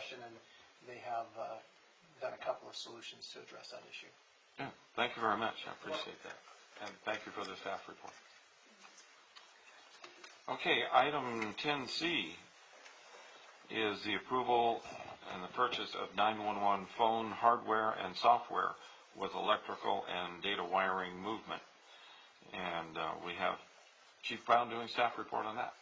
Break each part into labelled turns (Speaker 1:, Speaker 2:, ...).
Speaker 1: discussion, and they have done a couple of solutions to address that issue.
Speaker 2: Yeah, thank you very much. I appreciate that. And thank you for the staff report. Okay, item 10C is the approval and the purchase of 911 phone hardware and software with electrical and data wiring movement. And we have Chief Brown doing staff report on that.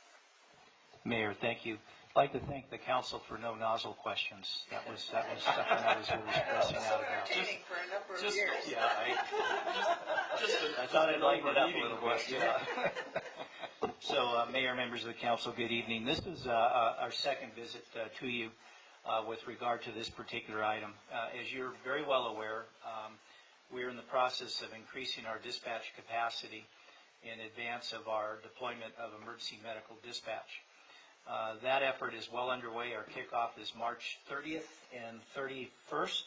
Speaker 3: Mayor, thank you. I'd like to thank the council for no nozzle questions. That was something I was really stressing out about.
Speaker 4: For a number of years.
Speaker 3: Yeah, I thought I'd lighten it up a little bit. Yeah. So, Mayor, members of the council, good evening. This is our second visit to you with regard to this particular item. As you're very well aware, we're in the process of increasing our dispatch capacity in advance of our deployment of emergency medical dispatch. That effort is well underway. Our kickoff is March 30th and 31st,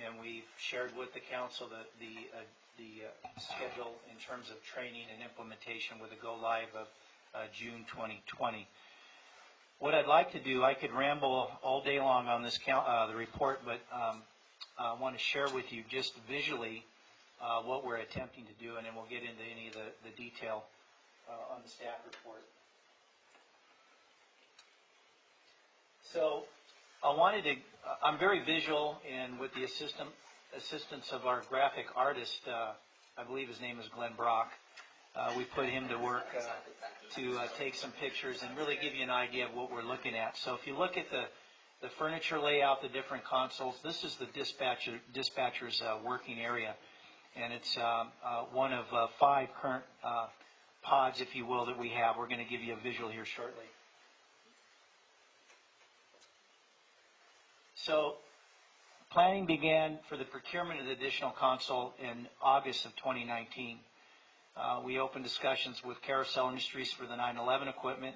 Speaker 3: and we've shared with the council the schedule in terms of training and implementation with a go live of June 2020. What I'd like to do, I could ramble all day long on this the report, but I want to share with you just visually what we're attempting to do, and then we'll get into any of the detail on the staff report. So I'm very visual, and with the assistance of our graphic artist, I believe his name is Glenn Brock, we put him to work to take some pictures and really give you an idea of what we're looking at. So if you look at the furniture layout, the different consoles, this is the dispatcher's working area. And it's one of 5 current pods, if you will, that we have. We're going to give you a visual here shortly. So planning began for the procurement of the additional console in August of 2019. We opened discussions with Carousel Industries for the 911 equipment.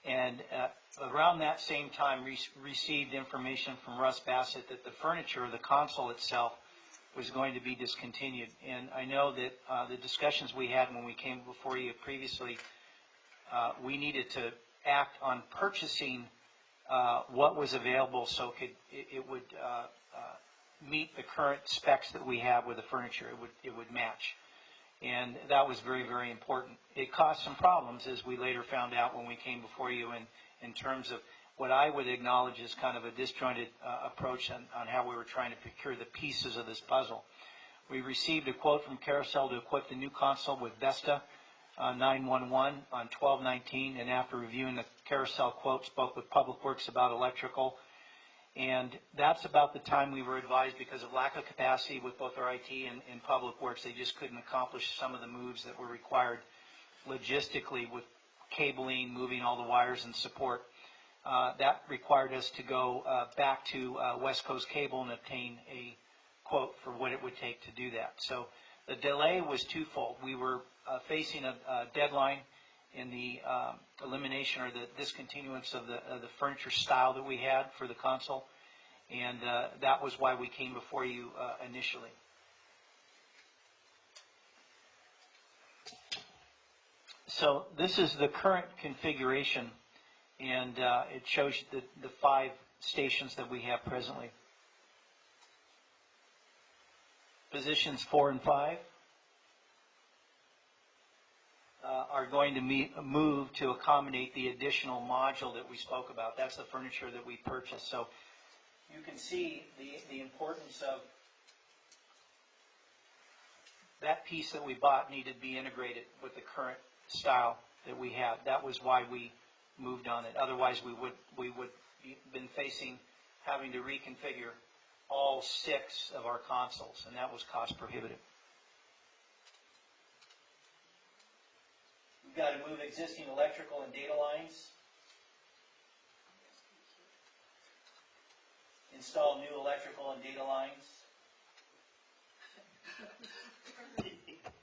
Speaker 3: And around that same time, received information from Russ Bassett that the furniture, the console itself, was going to be discontinued. And I know that the discussions we had when we came before you previously, we needed to act on purchasing what was available so it would meet the current specs that we have with the furniture. It would match. And that was very, very important. It caused some problems, as we later found out when we came before you, in terms of what I would acknowledge as kind of a disjointed approach on how we were trying to procure the pieces of this puzzle. We received a quote from Carousel to equip the new console with Vesta 911 on 12/19, and after reviewing the Carousel quote, spoke with Public Works about electrical. And that's about the time we were advised, because of lack of capacity with both our IT and Public Works, they just couldn't accomplish some of the moves that were required logistically with cabling, moving all the wires and support. That required us to go back to West Coast Cable and obtain a quote for what it would take to do that. So the delay was twofold. We were facing a deadline in the elimination or the discontinuance of the furniture style that we had for the console, and that was why we came before you initially. So this is the current configuration, and it shows the 5 stations that we have presently. Positions 4 and 5 are going to move to accommodate the additional module that we spoke about. That's the furniture that we purchased. So you can see the importance of that piece that we bought needed to be integrated with the current style that we have. That was why we moved on it. Otherwise, we would been facing having to reconfigure all 6 of our consoles, and that was cost prohibitive. We've got to move existing electrical and data lines, install new electrical and data lines,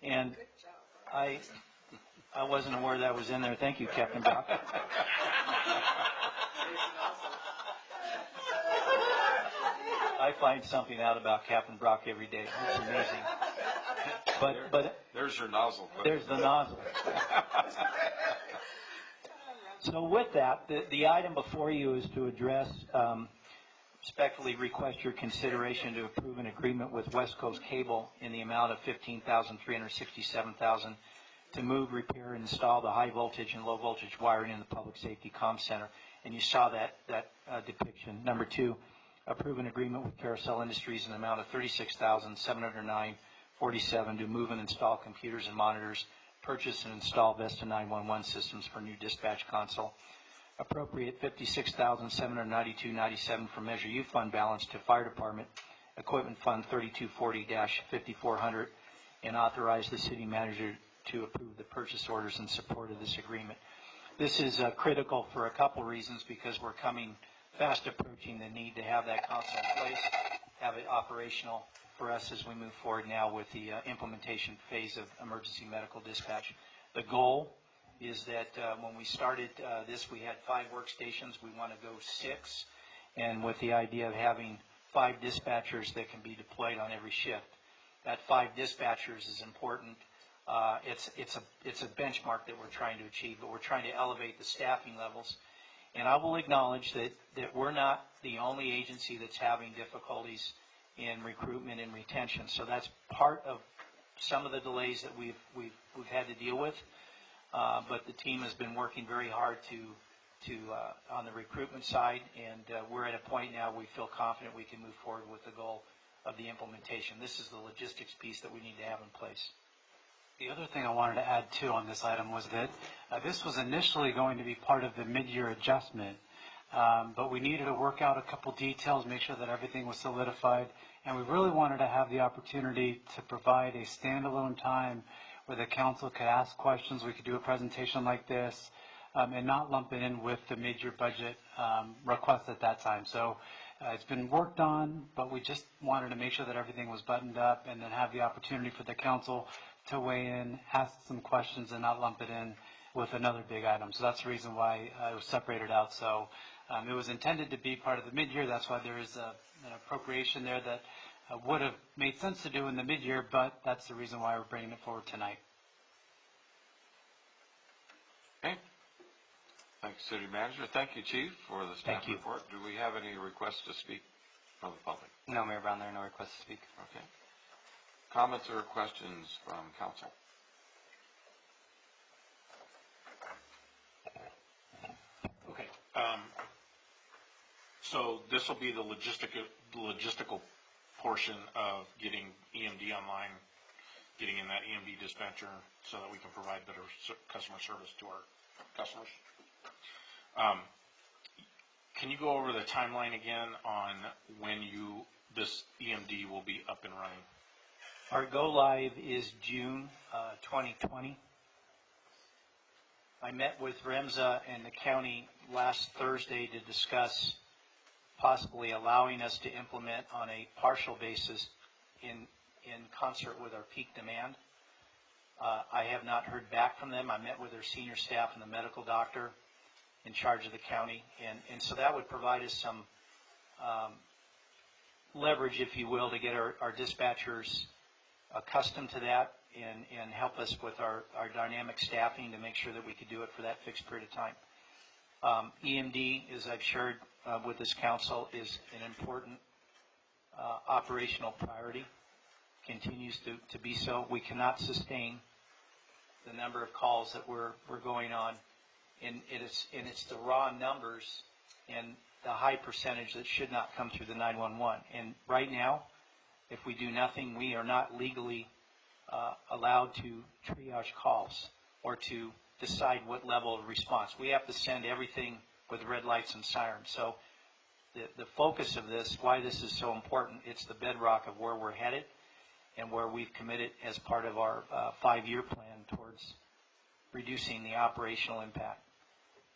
Speaker 3: and I wasn't aware that was in there. Thank you, Captain Brock. I find something out about Captain Brock every day. It's amazing. But
Speaker 2: there's your nozzle.
Speaker 3: There's the nozzle. So with that, the item before you is to address, respectfully request your consideration to approve an agreement with West Coast Cable in the amount of $15,367,000 to move, repair, and install the high voltage and low voltage wiring in the Public Safety Comm Center. And you saw that depiction. Number two, approve an agreement with Carousel Industries in the amount of $36,709.47 to move and install computers and monitors, purchase and install Vesta 911 systems for new dispatch console. Appropriate $56,792.97 from Measure U fund balance to Fire Department Equipment Fund 3240-5400, and authorize the city manager to approve the purchase orders in support of this agreement. This is critical for a couple reasons, because we're coming fast approaching the need to have that console in place, have it operational for us as we move forward now with the implementation phase of emergency medical dispatch. The goal is that when we started this, we had 5 workstations. We want to go 6, and with the idea of having 5 dispatchers that can be deployed on every shift. That 5 dispatchers is important. It's a benchmark that we're trying to achieve, but we're trying to elevate the staffing levels. And I will acknowledge that we're not the only agency that's having difficulties in recruitment and retention. So that's part of some of the delays that we've had to deal with. But the team has been working very hard on the recruitment side, and we're at a point now we feel confident we can move forward with the goal of the implementation. This is the logistics piece that we need to have in place.
Speaker 4: The other thing I wanted to add too on this item was that this was initially going to be part of the mid-year adjustment, but we needed to work out a couple details, make sure that everything was solidified, and we really wanted to have the opportunity to provide a standalone time where the council could ask questions, we could do a presentation like this, and not lump it in with the mid-year budget request at that time. So it's been worked on, but we just wanted to make sure that everything was buttoned up and then have the opportunity for the council to weigh in, ask some questions, and not lump it in with another big item. So that's the reason why it was separated out. So it was intended to be part of the mid-year. That's why there is an appropriation there that would have made sense to do in the mid-year, but that's the reason why we're bringing it forward tonight.
Speaker 2: Okay. Thank you, City Manager. Thank you, Chief, for the staff report. Do we have any requests to speak from the public?
Speaker 4: No, Mayor Brown, there are no requests to speak.
Speaker 2: Okay. Comments or questions from council?
Speaker 5: Okay. So this will be the logistical portion of getting EMD online, getting in that EMD dispatcher so that we can provide better customer service to our customers. Can you go over the timeline again on when this EMD will be up and running?
Speaker 3: Our go live is June 2020. I met with REMSA and the county last Thursday to discuss possibly allowing us to implement on a partial basis in concert with our peak demand. I have not heard back from them. I met with their senior staff and the medical doctor in charge of the county, and so that would provide us some leverage, if you will, to get our dispatchers accustomed to that and help us with our dynamic staffing to make sure that we could do it for that fixed period of time. EMD, as I've shared with this council, is an important operational priority, continues to be so. We cannot sustain the number of calls that we're going on, and it's the raw numbers and the high percentage that should not come through the 911. And right now, if we do nothing, we are not legally allowed to triage calls or to decide what level of response. We have to send everything with red lights and sirens. So the focus of this, why this is so important, it's the bedrock of where we're headed and where we've committed as part of our 5-year plan towards reducing the operational impact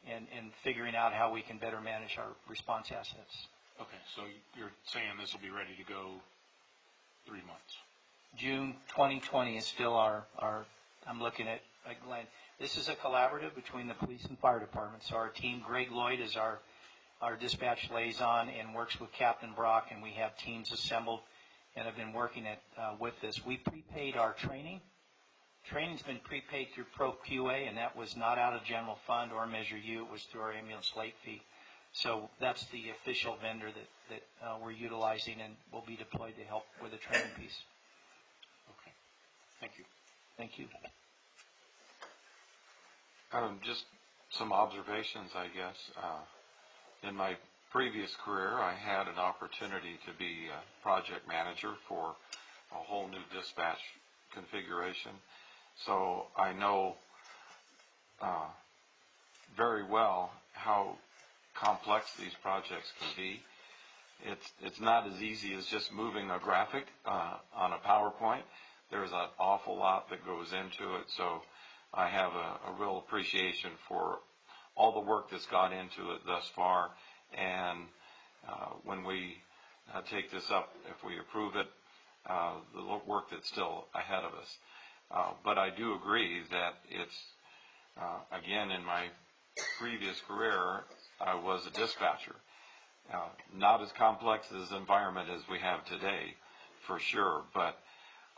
Speaker 3: and figuring out how we can better manage our response assets.
Speaker 5: Okay, so you're saying this will be ready to go 3 months?
Speaker 3: June 2020 is still our I'm looking at Glenn. This is a collaborative between the police and fire department. So our team, Greg Lloyd is our dispatch liaison and works with Captain Brock, and we have teams assembled and have been working with this. We prepaid our training Training's been prepaid through Pro QA, and that was not out of general fund or Measure U. It was through our ambulance late fee. So that's the official vendor that we're utilizing and will be deployed to help with the training piece.
Speaker 5: Okay. Thank you.
Speaker 3: Thank you.
Speaker 2: Just some observations, I guess. In my previous career, I had an opportunity to be a project manager for a whole new dispatch configuration. So I know very well how complex these projects can be. It's not as easy as just moving a graphic on a PowerPoint. There's an awful lot that goes into it. So I have a real appreciation for all the work that's gone into it thus far. And when we take this up, if we approve it, the work that's still ahead of us. But I do agree that it's, again, in my previous career, I was a dispatcher. Not as complex as environment as we have today, for sure, but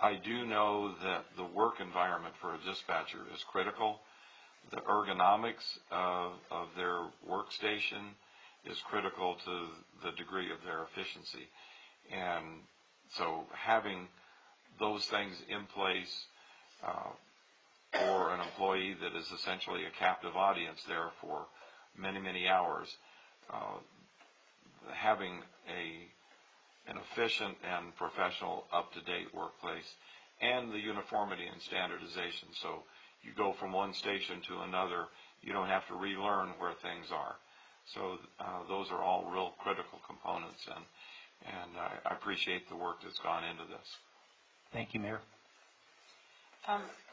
Speaker 2: I do know that the work environment for a dispatcher is critical. The ergonomics of their workstation is critical to the degree of their efficiency. And so having those things in place for an employee that is essentially a captive audience there for many, many hours, having an efficient and professional, up-to-date workplace, and the uniformity and standardization. So you go from one station to another, you don't have to relearn where things are. So those are all real critical components, and I appreciate the work that's gone into this.
Speaker 3: Thank you, Mayor.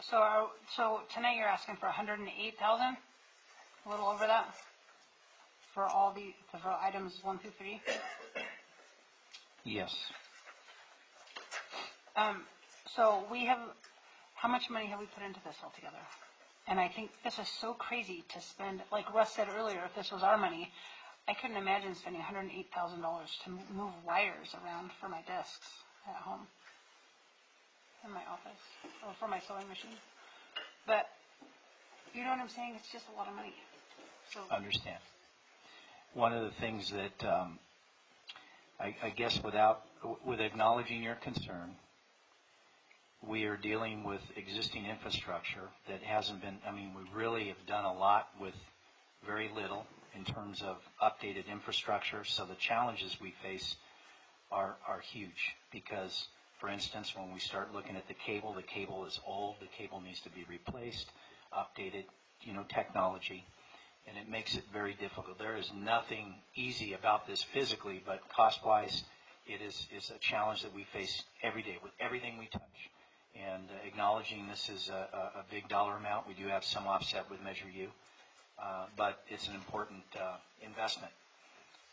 Speaker 6: So tonight you're asking for 108,000, a little over that, for items 1 through 3.
Speaker 3: Yes.
Speaker 6: So how much money have we put into this altogether? And I think this is so crazy to spend, like Russ said earlier, if this was our money, I couldn't imagine spending $108,000 to move wires around for my desks at home, in my office, or for my sewing machine. But, you know what I'm saying? It's just a lot of money. So
Speaker 3: Understand. One of the things that I guess with acknowledging your concern, we are dealing with existing infrastructure that hasn't been, we really have done a lot with very little in terms of updated infrastructure. So the challenges we face are huge because, for instance, when we start looking at the cable is old, the cable needs to be replaced, updated, technology, and it makes it very difficult. There is nothing easy about this physically, but cost-wise, it is a challenge that we face every day with everything we touch. And acknowledging this is a big dollar amount, we do have some offset with Measure U, but it's an important investment.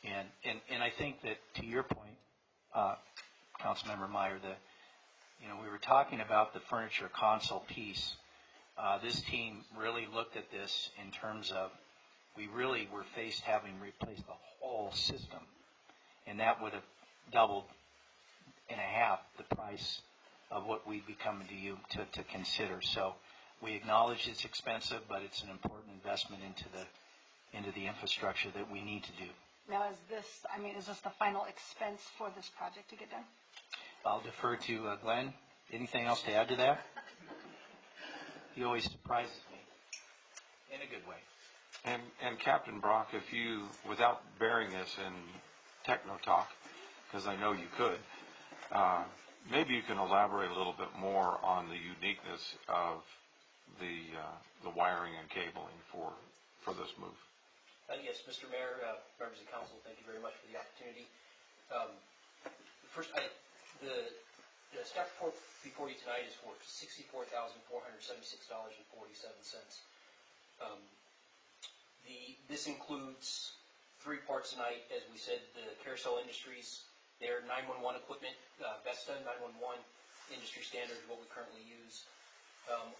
Speaker 3: And I think that to your point, Councilmember Meyer, we were talking about the furniture console piece. This team really looked at this in terms of we really were faced having replaced the whole system, and that would have doubled in a half the price of what we'd be coming to you to consider. So we acknowledge it's expensive, but it's an important investment into the infrastructure that we need to do.
Speaker 6: now is this the final expense for this project to get done?
Speaker 3: I'll defer to Glenn. Anything else to add to that? He always surprises me in a good way.
Speaker 2: And Captain Brock, if you, without bearing this in techno talk, because I know you could, maybe you can elaborate a little bit more on the uniqueness of the wiring and cabling for this move.
Speaker 7: Yes, Mr. Mayor, members of council, thank you very much for the opportunity. First, the staff report before you tonight is for $64,476.47. This includes 3 parts tonight. As we said, the Carousel Industries, their 911 equipment, Vesta 911 industry standard is what we currently use.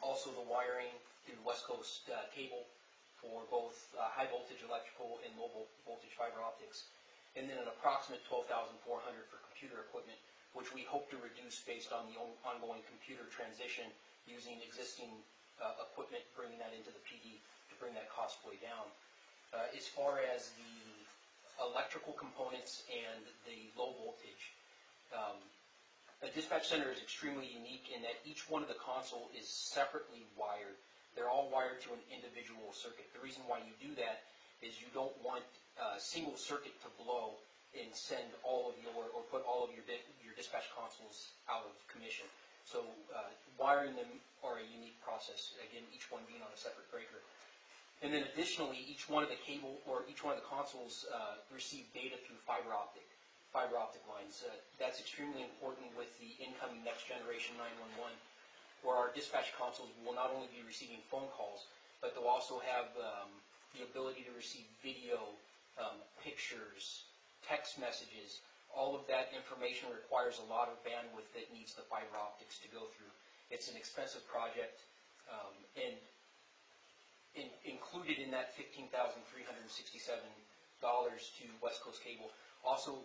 Speaker 7: Also the wiring through West Coast Cable for both high voltage electrical and low voltage fiber optics. And then an approximate $12,400 for computer equipment, which we hope to reduce based on the ongoing computer transition using existing equipment, bringing that into the PD to bring that cost way down. As far as the electrical components and the low voltage, a dispatch center is extremely unique in that each one of the console is separately wired. They're all wired to an individual circuit. The reason why you do that is you don't want a single circuit to blow and send all of your, or put all of your dispatch consoles out of commission. So wiring them are a unique process, again, each one being on a separate breaker. And then additionally, each one of the cable, or each one of the consoles receive data through fiber optic lines. That's extremely important with the incoming next generation 911, where our dispatch consoles will not only be receiving phone calls, but they'll also have the ability to receive video, pictures, text messages. All of that information requires a lot of bandwidth that needs the fiber optics to go through. It's an expensive project, and included in that $15,367 to West Coast Cable also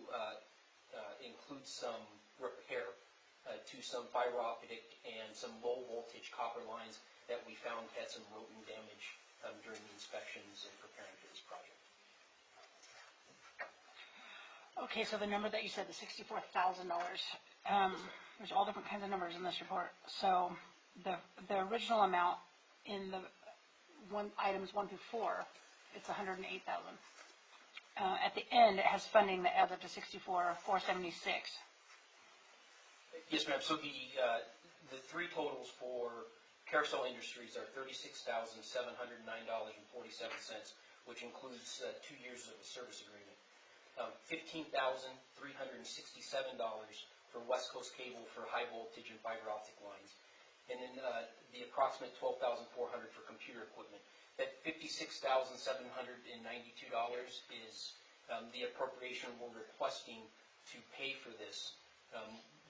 Speaker 7: includes some repair to some fiber optic and some low voltage copper lines that we found had some rodent damage during the inspections and preparing for this project.
Speaker 6: Okay, so the number that you said, the $64,000, there's all different kinds of numbers in this report. So the original amount in the items 1 through 4, it's $108,000. At the end, it has funding that adds up to $64,476.
Speaker 7: Yes, ma'am. So the three totals for Carousel Industries are $36,709.47, which includes 2 years of a service agreement. $15,367 for West Coast Cable for high voltage and fiber optic lines, and then the approximate $12,400 for computer equipment. That $56,792 is the appropriation we're requesting to pay for this,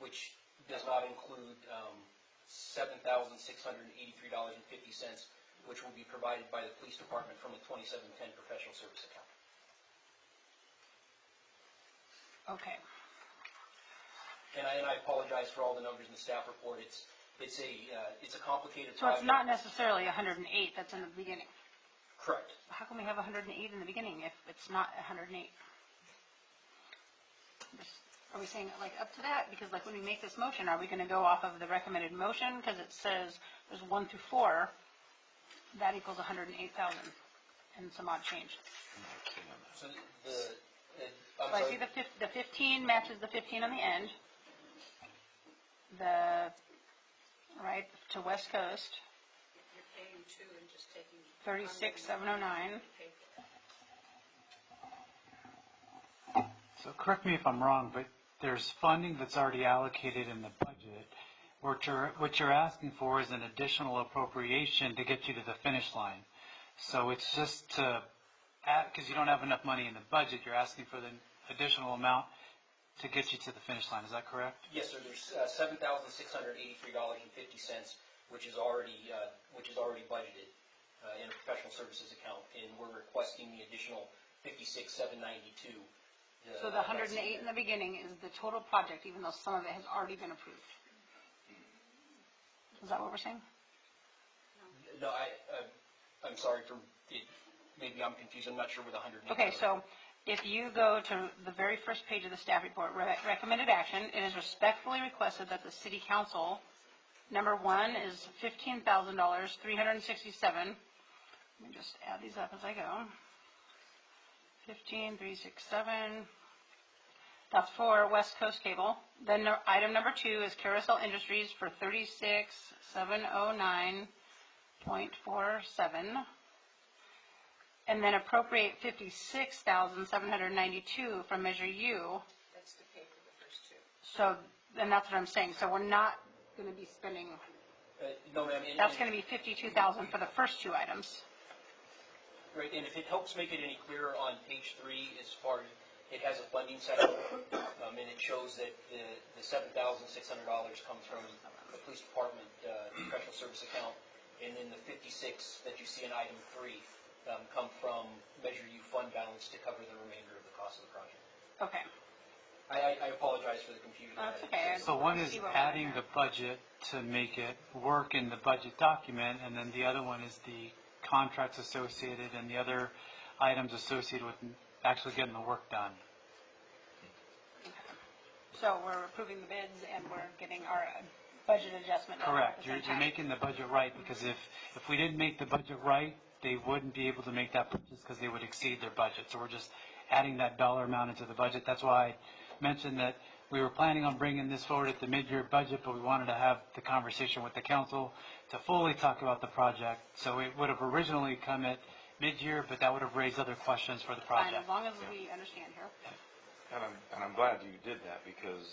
Speaker 7: which does not include $7,683.50, which will be provided by the police department from a 2710 professional service account.
Speaker 6: Okay.
Speaker 7: And I apologize for all the numbers in the staff report. It's a complicated
Speaker 6: So
Speaker 7: project.
Speaker 6: it's not necessarily 108 that's in the beginning.
Speaker 7: Correct.
Speaker 6: How can we have 108 in the beginning if it's not 108? Are we saying like up to that? Because like when we make this motion, are we going to go off of the recommended motion? Because it says there's 1 through 4, that equals 108,000 and some odd change.
Speaker 7: So
Speaker 6: So I see the 15 matches the 15 on the end. Right to West Coast.
Speaker 8: You're paying 2 and just taking
Speaker 6: 36,709.
Speaker 4: So correct me if I'm wrong, but there's funding that's already allocated in the budget. What you're asking for is an additional appropriation to get you to the finish line. So it's just to add, because you don't have enough money in the budget, you're asking for the additional amount to get you to the finish line. Is that correct?
Speaker 7: yes, sir. There's $7,683.50, which is already budgeted in a professional services account, and we're requesting the additional $56,792.
Speaker 6: So the 108 in the beginning is the total project, even though some of it has already been approved. Is that what we're saying?
Speaker 7: No, I'm sorry for it. Maybe I'm confused. I'm not sure where the 108.
Speaker 6: Okay, so if you go to the very first page of the staff report, recommended action, it is respectfully requested that the city council, number 1 is $15,000, $367. Let me just add these up as I go. 15,367. That's for West Coast Cable. Then item number 2 is Carousel Industries for 36,709.47. And then appropriate $56,792 from Measure U.
Speaker 8: That's to pay for the first 2.
Speaker 6: So, and that's what I'm saying. So we're not going to be spending.
Speaker 7: No, ma'am.
Speaker 6: That's going to be $52,000 for the first 2 items.
Speaker 7: Right, and if it helps make it any clearer, on page 3, as far as it has a funding section, and it shows that the $7,600 comes from the police department professional service account, and then the 56 that you see in item 3 come from Measure U fund balance to cover the remainder of the cost of the project.
Speaker 6: Okay.
Speaker 7: I I apologize for the confusion.
Speaker 6: That's okay.
Speaker 4: So one is
Speaker 6: See what we're
Speaker 4: adding
Speaker 6: in
Speaker 4: the budget to make it work in the budget document, and then the other one is the contracts associated and the other items associated with actually getting the work done.
Speaker 6: So we're approving the bids and we're getting our budget adjustment done at
Speaker 4: Correct.
Speaker 6: the
Speaker 4: You're,
Speaker 6: same
Speaker 4: you're
Speaker 6: time.
Speaker 4: making the budget right, because if we didn't make the budget right, they wouldn't be able to make that purchase because they would exceed their budget. So we're just adding that dollar amount into the budget. That's why I mentioned that we were planning on bringing this forward at the mid-year budget, but we wanted to have the conversation with the council to fully talk about the project. So it would have originally come at mid-year, but that would have raised other questions for the
Speaker 6: Fine,
Speaker 4: project.
Speaker 6: as long as we understand here.
Speaker 2: And I'm glad you did that, because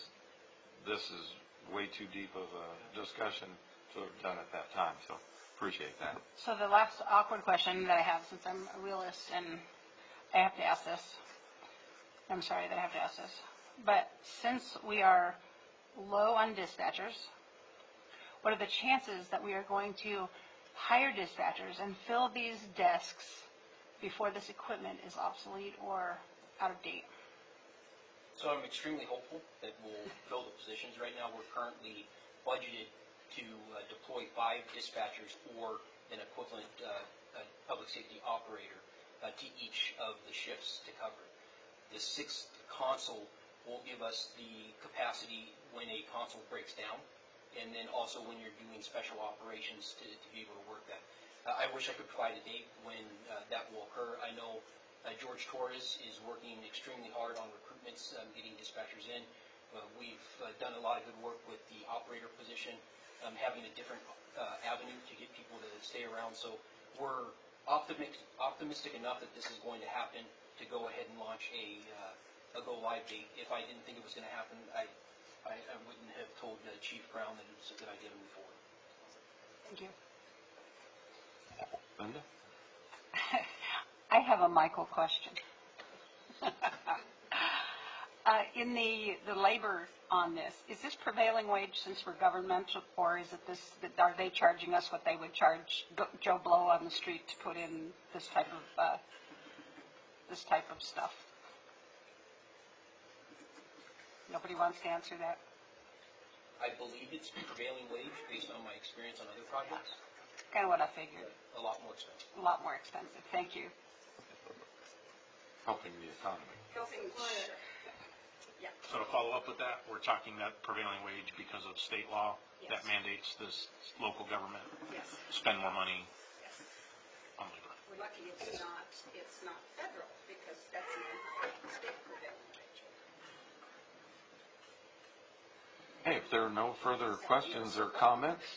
Speaker 2: this is way too deep of a discussion to have done at that time, so appreciate that.
Speaker 6: So the last awkward question that I have, since I'm a realist and I have to ask this, I'm sorry that I have to ask this, but since we are low on dispatchers, what are the chances that we are going to hire dispatchers and fill these desks before this equipment is obsolete or out of date?
Speaker 7: So I'm extremely hopeful that we'll fill the positions. Right now, we're currently budgeted to deploy 5 dispatchers or an equivalent public safety operator to each of the shifts to cover. The 6th console will give us the capacity when a console breaks down, and then also when you're doing special operations to be able to work that. I wish I could provide a date when that will occur. I know George Torres is working extremely hard on recruitments, getting dispatchers in. We've done a lot of good work with the operator position, having a different avenue to get people to stay around. So we're optimistic enough that this is going to happen to go ahead and launch a go-live date. If I didn't think it was going to happen, I wouldn't have told Chief Brown that it was a good idea to move forward.
Speaker 6: Thank you.
Speaker 2: Linda?
Speaker 6: I have a Michael question. In the labor on this, is this prevailing wage since we're governmental, or is it this, are they charging us what they would charge Joe Blow on the street to put in this type of stuff? Nobody wants to answer that?
Speaker 7: I believe it's prevailing wage based on my experience on other projects.
Speaker 6: Kind of what I figured.
Speaker 7: A lot more expensive.
Speaker 6: A lot more expensive. Thank you.
Speaker 2: Helping the economy.
Speaker 8: Helping, yeah.
Speaker 5: So to follow up with that, we're talking that prevailing wage because of state law that
Speaker 8: Yes.
Speaker 5: mandates this local government
Speaker 8: Yes,
Speaker 5: spend more money
Speaker 8: yes.
Speaker 5: on labor.
Speaker 8: We're lucky it's not federal, because that's an state prevailing wage.
Speaker 2: Hey, if there are no further questions or comments,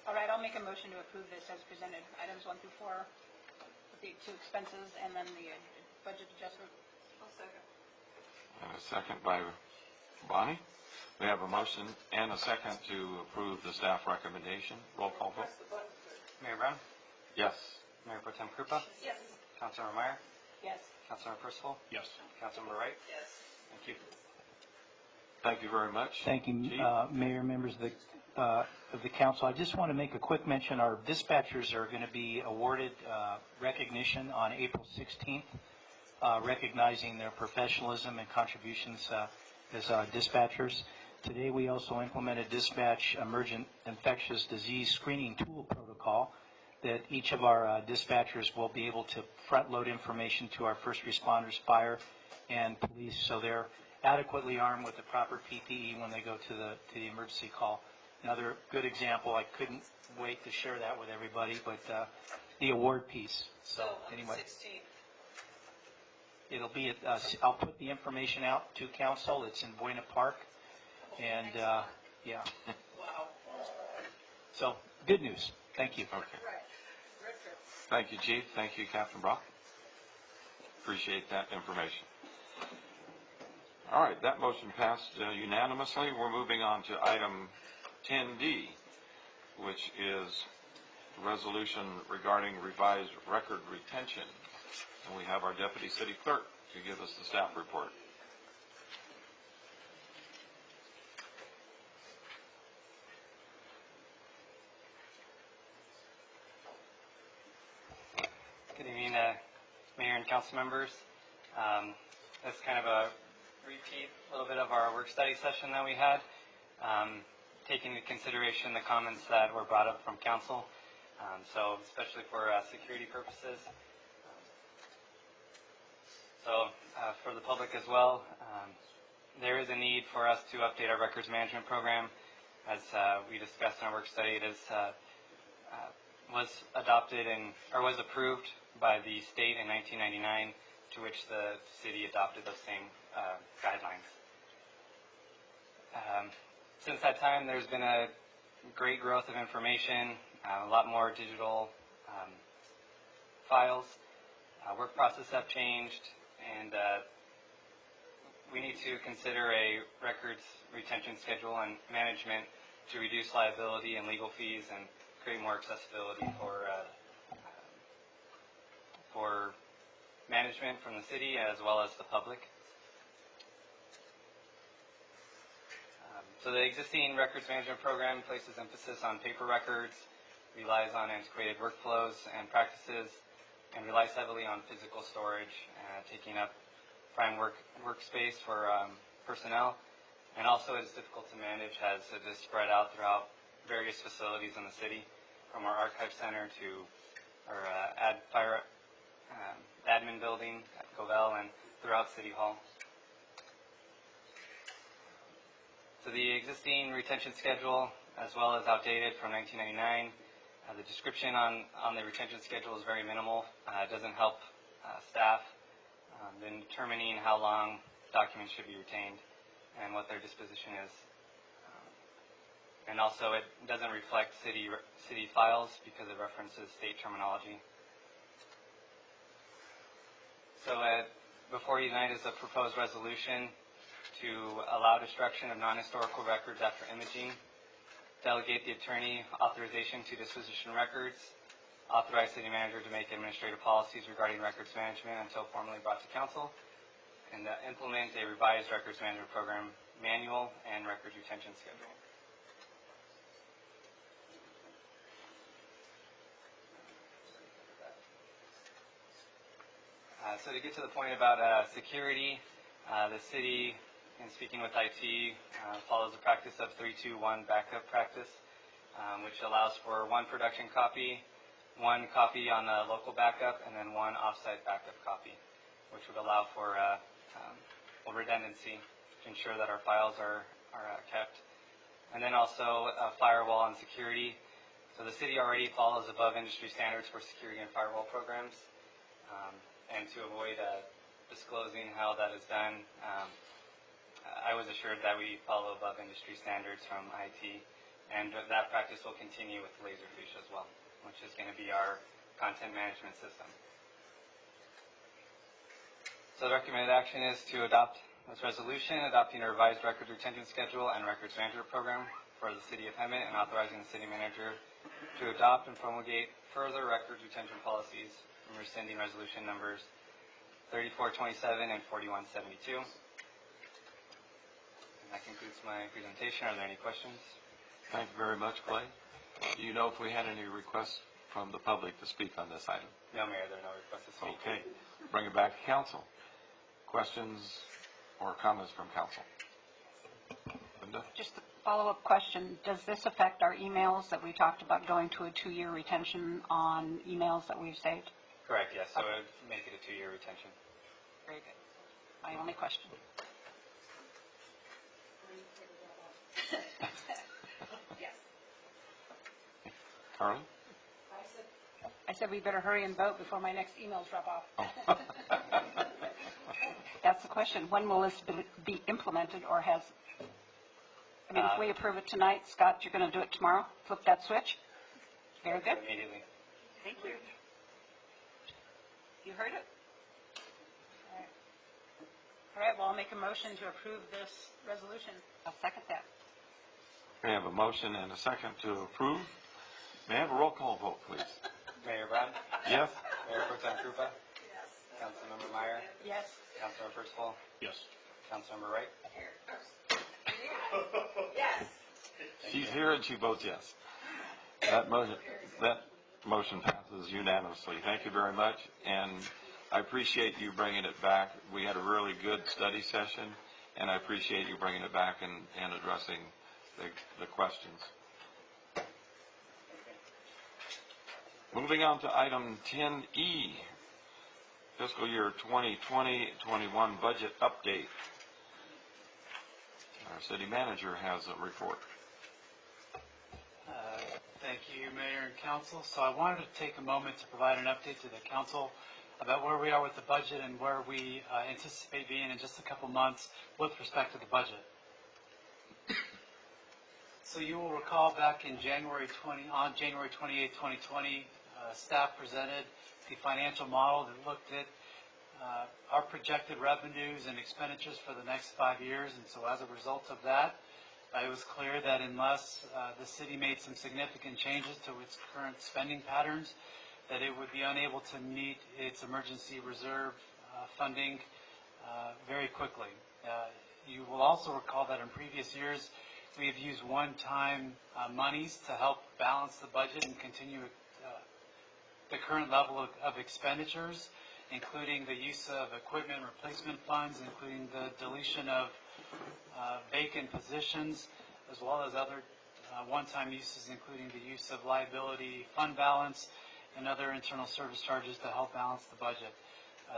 Speaker 6: All right, I'll make a motion to approve this as presented, items 1 through 4, with the 2 expenses and then the budget adjustment.
Speaker 8: I'll second.
Speaker 2: and a second by Bonnie. We have a motion and a second to approve the staff recommendation. Roll call vote.
Speaker 8: Press the button, please.
Speaker 9: Mayor Brown,
Speaker 2: Yes.
Speaker 9: Mayor Pro Tem Krupa,
Speaker 8: Yes.
Speaker 9: Councilmember Meyer,
Speaker 6: Yes.
Speaker 9: Councilmember Percival,
Speaker 5: Yes.
Speaker 9: Councilmember Wright.
Speaker 8: Yes.
Speaker 9: Thank you.
Speaker 2: Thank you very much.
Speaker 3: Thank you,
Speaker 2: Chief?
Speaker 3: Mayor, members of the council. I just want to make a quick mention. Our dispatchers are going to be awarded recognition on April 16th, recognizing their professionalism and contributions as dispatchers. Today, we also implemented dispatch emergent infectious disease screening tool protocol that each of our dispatchers will be able to front-load information to our first responders, fire, and police, so they're adequately armed with the proper PPE when they go to the emergency call. Another good example, I couldn't wait to share that with everybody, but the award piece. So anyway,
Speaker 8: 16th.
Speaker 3: it'll be at, I'll put the information out to council. It's in Buena Park, and yeah.
Speaker 8: Wow.
Speaker 3: So good news. Thank you.
Speaker 2: Okay.
Speaker 8: Right. Richard.
Speaker 2: Thank you, Chief. Thank you, Captain Brock. Appreciate that information. All right, that motion passed unanimously. We're moving on to item 10D, which is a resolution regarding revised record retention. And we have our Deputy City Clerk to give us the staff report.
Speaker 9: Good evening, Mayor and council members. That's kind of a repeat a little bit of our work study session that we had, taking into consideration the comments that were brought up from council, so especially for security purposes. So for the public as well, there is a need for us to update our records management program. As we discussed in our work study, it is was adopted or was approved by the state in 1999, to which the city adopted those same guidelines. Since that time, there's been a great growth of information, a lot more digital files. Work process have changed, and we need to consider a records retention schedule and management to reduce liability and legal fees and create more accessibility for management from the city as well as the public. So the existing records management program places emphasis on paper records, relies on antiquated workflows and practices, and relies heavily on physical storage, taking up prime workspace for personnel, and also is difficult to manage as it is spread out throughout various facilities in the city, from our archive center to our admin building at Covell and throughout City Hall. So the existing retention schedule, as well as outdated from 1999, the description on the retention schedule is very minimal. It doesn't help staff in determining how long documents should be retained and what their disposition is. And also it doesn't reflect city files because it references state terminology. So before you tonight is a proposed resolution to allow destruction of non-historical records after imaging, delegate the attorney authorization to disposition records, authorize city manager to make administrative policies regarding records management until formally brought to council, and implement a revised records management program manual and records retention schedule. So to get to the point about security, the city, in speaking with IT, follows the practice of 3-2-1 backup practice, which allows for one production copy, one copy on a local backup, and then one offsite backup copy, which would allow for redundancy to ensure that our files are kept. And then also firewall and security. So the city already follows above industry standards for security and firewall programs. And to avoid disclosing how that is done, I was assured that we follow above industry standards from IT, and that practice will continue with Laserfish as well, which is going to be our content management system. So the recommended action is to adopt this resolution, adopting a revised records retention schedule and records management program for the city of Hemet, and authorizing the city manager to adopt and promulgate further records retention policies, and rescinding resolution numbers 3427 and 4172. And that concludes my presentation. Are there any questions?
Speaker 2: Thank you very much, Clay. Do you know if we had any requests from the public to speak on this item?
Speaker 9: No, Mayor, there are no requests to speak.
Speaker 2: Okay. Bring it back to council. Questions or comments from council? Linda?
Speaker 6: Just a follow-up question. Does this affect our emails that we talked about going to a 2-year retention on emails that we've saved?
Speaker 9: Correct, yes. So it would make it a 2-year retention.
Speaker 6: Very good. My only question.
Speaker 8: Yes.
Speaker 2: Carly?
Speaker 6: I said we better hurry and vote before my next emails drop off.
Speaker 2: Oh.
Speaker 6: That's the question. When will this be implemented, or has... I mean, if we approve it tonight, Scott, you're going to do it tomorrow? Flip that switch? Very good.
Speaker 9: Immediately.
Speaker 6: Thank you. You heard it? All right, well, I'll make a motion to approve this resolution. I'll second that.
Speaker 2: We have a motion and a second to approve. May I have a roll call vote, please?
Speaker 9: Mayor Brown?
Speaker 2: Yes?
Speaker 9: Mayor Pro Tem Krupa?
Speaker 8: Yes.
Speaker 9: Councilmember Meyer?
Speaker 6: Yes.
Speaker 9: Councilmember Percival?
Speaker 5: Yes.
Speaker 9: Councilmember Wright?
Speaker 8: Yes.
Speaker 2: She's here and she votes yes. That motion passes unanimously. Thank you very much, and I appreciate you bringing it back. We had a really good study session, and I appreciate you bringing it back and addressing the questions. Moving on to item 10E, fiscal year 2020-21 budget update. Our city manager has a report.
Speaker 4: Thank you, Mayor and Council. So I wanted to take a moment to provide an update to the Council about where we are with the budget and where we anticipate being in just a couple months with respect to the budget. So you will recall back in on January 28, 2020, staff presented the financial model that looked at our projected revenues and expenditures for the next 5 years. And so as a result of that, it was clear that unless the city made some significant changes to its current spending patterns, that it would be unable to meet its emergency reserve funding very quickly. You will also recall that in previous years, we have used one-time monies to help balance the budget and continue the current level of expenditures, including the use of equipment replacement funds, including the deletion of vacant positions, as well as other one-time uses, including the use of liability fund balance and other internal service charges to help balance the budget.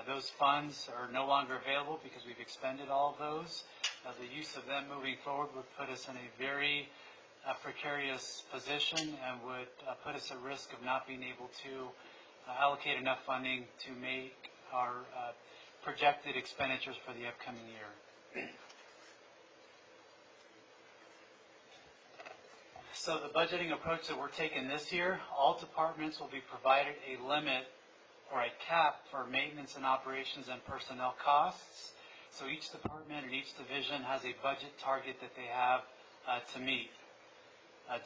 Speaker 4: Those funds are no longer available because we've expended all of those. The use of them moving forward would put us in a very precarious position and would put us at risk of not being able to allocate enough funding to make our projected expenditures for the upcoming year. So the budgeting approach that we're taking this year, all departments will be provided a limit or a cap for maintenance and operations and personnel costs. So each department and each division has a budget target that they have to meet.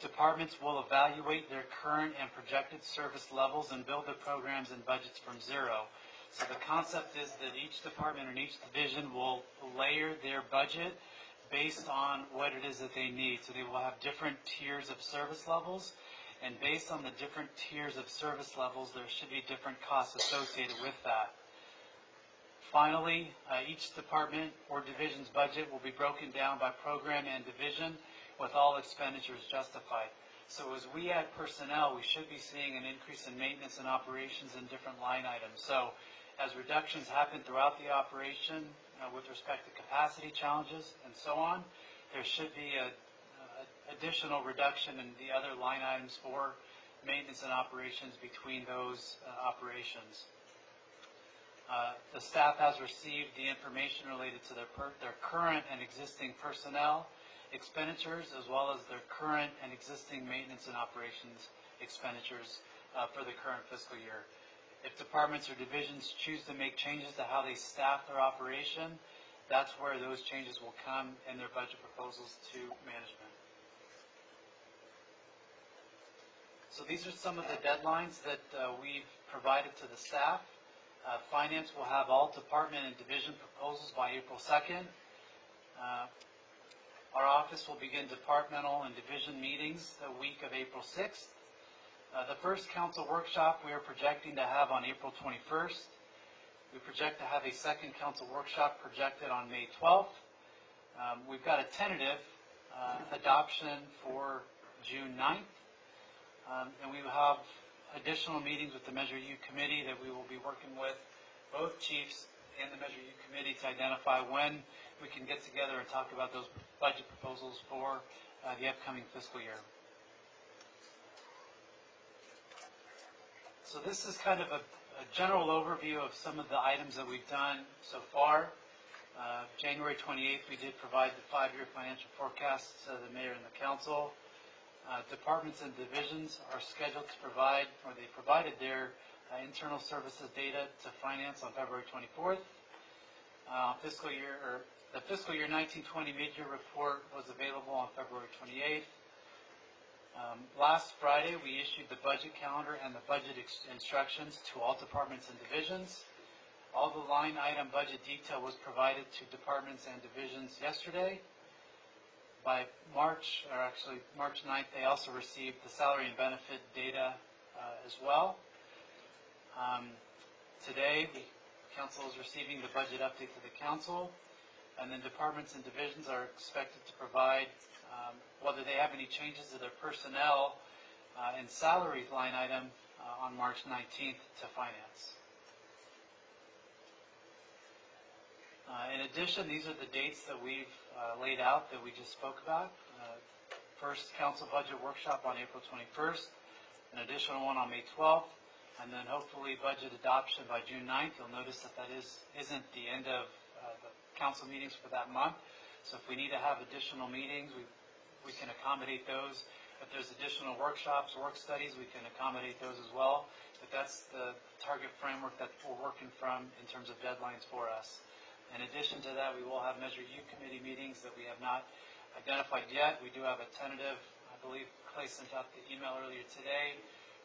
Speaker 4: Departments will evaluate their current and projected service levels and build their programs and budgets from zero. So the concept is that each department and each division will layer their budget based on what it is that they need. So they will have different tiers of service levels, and based on the different tiers of service levels, there should be different costs associated with that. Finally, each department or division's budget will be broken down by program and division with all expenditures justified. So as we add personnel, we should be seeing an increase in maintenance and operations in different line items. So as reductions happen throughout the operation with respect to capacity challenges and so on, there should be an additional reduction in the other line items for maintenance and operations between those operations. The staff has received the information related to their current and existing personnel expenditures, as well as their current and existing maintenance and operations expenditures for the current fiscal year. If departments or divisions choose to make changes to how they staff their operation, that's where those changes will come in their budget proposals to management. So these are some of the deadlines that we've provided to the staff. Finance will have all department and division proposals by April 2nd. Our office will begin departmental and division meetings the week of April 6th. The first council workshop we are projecting to have on April 21st. We project to have a second council workshop projected on May 12th. We've got a tentative adoption for June 9th. And we will have additional meetings with the Measure U committee that we will be working with both chiefs and the Measure U committee to identify when we can get together and talk about those budget proposals for the upcoming fiscal year. So this is kind of a general overview of some of the items that we've done so far. January 28th, we did provide the 5-year financial forecast to the mayor and the council. Departments and divisions are scheduled to provide, or they provided their internal services data to finance on February 24th. The fiscal year 1920 mid-year report was available on February 28th. Last Friday, we issued the budget calendar and the budget instructions to all departments and divisions. All the line item budget detail was provided to departments and divisions yesterday. By March 9th, they also received the salary and benefit data as well. Today, the council is receiving the budget update to the council. And then departments and divisions are expected to provide whether they have any changes to their personnel and salaries line item on March 19th to finance. In addition, these are the dates that we've laid out that we just spoke about. First council budget workshop on April 21st, an additional one on May 12th, and then hopefully budget adoption by June 9th. You'll notice that isn't the end of the council meetings for that month. So if we need to have additional meetings, we can accommodate those. If there's additional workshops, work studies, we can accommodate those as well. But that's the target framework that we're working from in terms of deadlines for us. In addition to that, we will have Measure U committee meetings that we have not identified yet. We do have a tentative, I believe Clay sent out the email earlier today,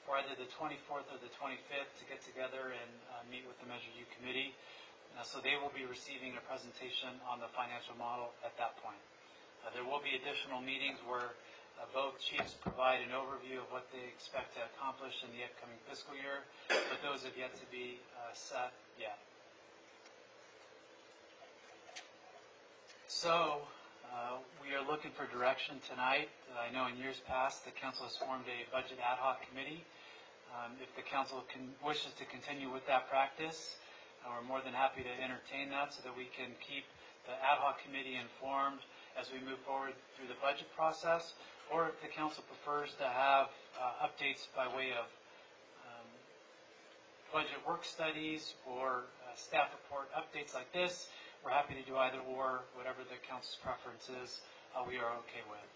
Speaker 4: for either the 24th or the 25th to get together and meet with the Measure U committee. So they will be receiving a presentation on the financial model at that point. There will be additional meetings where both chiefs provide an overview of what they expect to accomplish in the upcoming fiscal year, but those have yet to be set yet. So we are looking for direction tonight. I know in years past the council has formed a budget ad hoc committee. If the council wishes to continue with that practice, we're more than happy to entertain that so that we can keep the ad hoc committee informed as we move forward through the budget process, or if the council prefers to have updates by way of budget work studies or staff report updates like this, we're happy to do either or, whatever the council's preference is, we are okay with.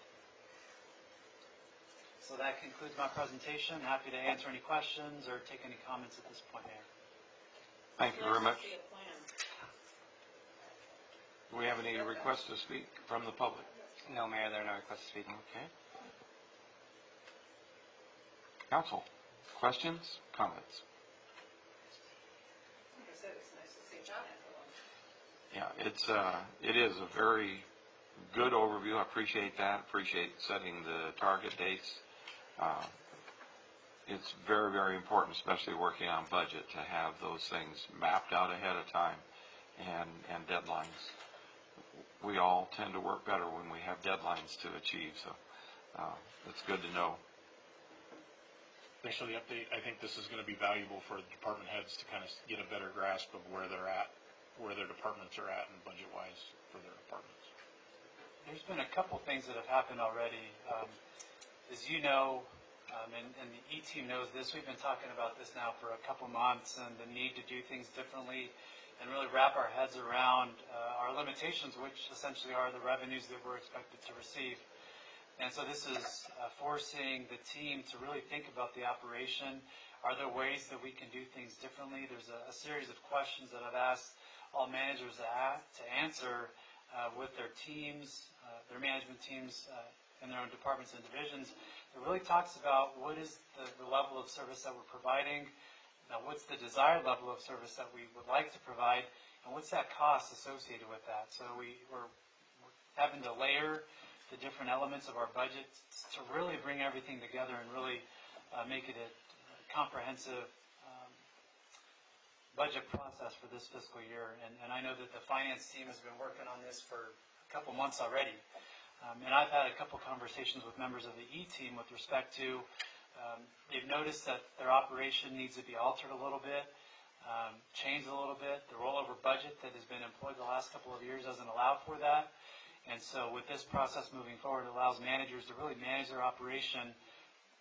Speaker 4: So that concludes my presentation. Happy to answer any questions or take any comments at this point, Mayor.
Speaker 2: Thank you very much. Do we have any requests to speak from the public?
Speaker 9: No, Mayor, there are no requests to speak.
Speaker 2: Okay. Council, questions, comments?
Speaker 8: Like I said, it's nice to see John after long.
Speaker 2: Yeah, it is a very good overview. I appreciate that. Appreciate setting the target dates. It's very, very important, especially working on budget, to have those things mapped out ahead of time and deadlines. We all tend to work better when we have deadlines to achieve, so it's good to know.
Speaker 5: Thanks for the update. I think this is going to be valuable for department heads to kind of get a better grasp of where they're at, where their departments are at, and budget-wise for their departments.
Speaker 3: There's been a couple things that have happened already. As you know, and the E-team knows this, we've been talking about this now for a couple months, and the need to do things differently and really wrap our heads around our limitations, which essentially are the revenues that we're expected to receive. And so this is forcing the team to really think about the operation. Are there ways that we can do things differently? There's a series of questions that I've asked all managers to answer with their teams, their management teams in their own departments and divisions. It really talks about what is the level of service that we're providing, what's the desired level of service that we would like to provide, and what's that cost associated with that. So we're having to layer the different elements of our budget to really bring everything together and really make it a comprehensive budget process for this fiscal year. And I know that the finance team has been working on this for a couple months already. And I've had a couple conversations with members of the E-team with respect to they've noticed that their operation needs to be altered a little bit, changed a little bit. The rollover budget that has been employed the last couple of years doesn't allow for that. And so with this process moving forward, it allows managers to really manage their operation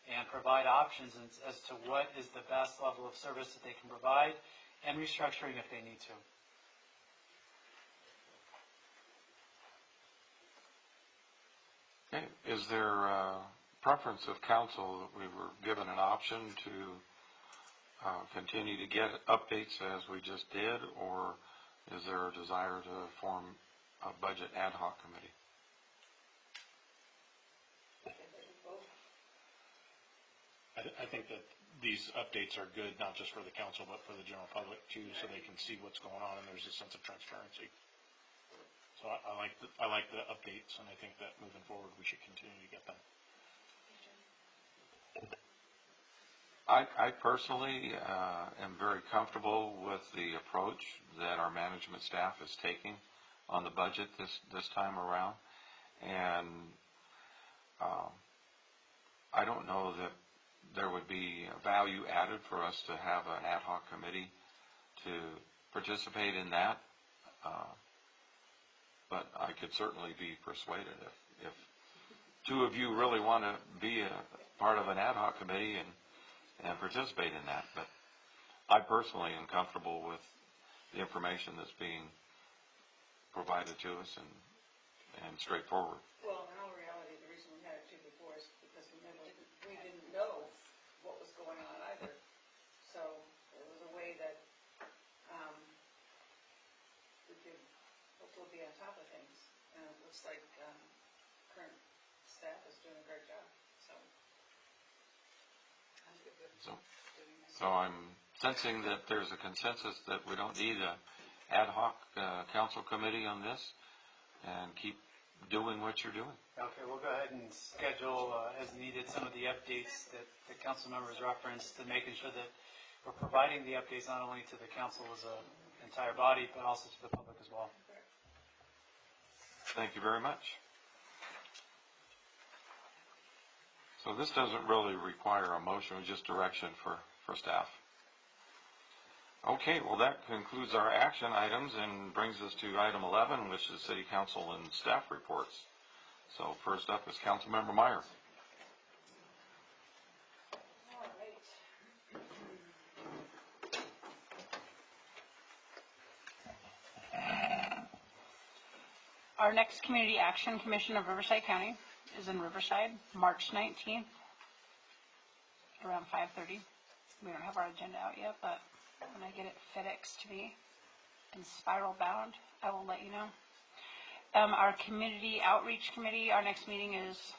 Speaker 3: and provide options as to what is the best level of service that they can provide and restructuring if they need to.
Speaker 2: Okay. Is there a preference of council that we were given an option to continue to get updates as we just did, or is there a desire to form a budget ad hoc committee?
Speaker 5: I think that these updates are good, not just for the council, but for the general public too, so they can see what's going on and there's a sense of transparency. So I like the updates, and I think that moving forward we should continue to get them.
Speaker 2: I personally am very comfortable with the approach that our management staff is taking on the budget this time around. And I don't know that there would be value added for us to have an ad hoc committee to participate in that. But I could certainly be persuaded if two of you really want to be a part of an ad hoc committee and participate in that. But I personally am comfortable with the information that's being provided to us and straightforward.
Speaker 8: Well, in all reality, the reason we had it too before is because we didn't know what was going on either. So it was a way that we could hopefully be on top of things. And it looks like current staff is doing a great job. So I'm good with doing this.
Speaker 2: So I'm sensing that there's a consensus that we don't need a ad hoc council committee on this, and keep doing what you're doing.
Speaker 4: Okay, we'll go ahead and schedule as needed some of the updates that the council members referenced, and making sure that we're providing the updates not only to the council as an entire body, but also to the public as well.
Speaker 2: Thank you very much. So this doesn't really require a motion, just direction for staff. Okay, well that concludes our action items and brings us to item 11, which is City Council and staff reports. So first up is Councilmember Meyer.
Speaker 8: All right.
Speaker 6: Our next Community Action Commission of Riverside County is in Riverside, March 19th, around 5:30. We don't have our agenda out yet, but when I get it FedEx to me in spiral bound, I will let you know. Our Community Outreach Committee, our next meeting is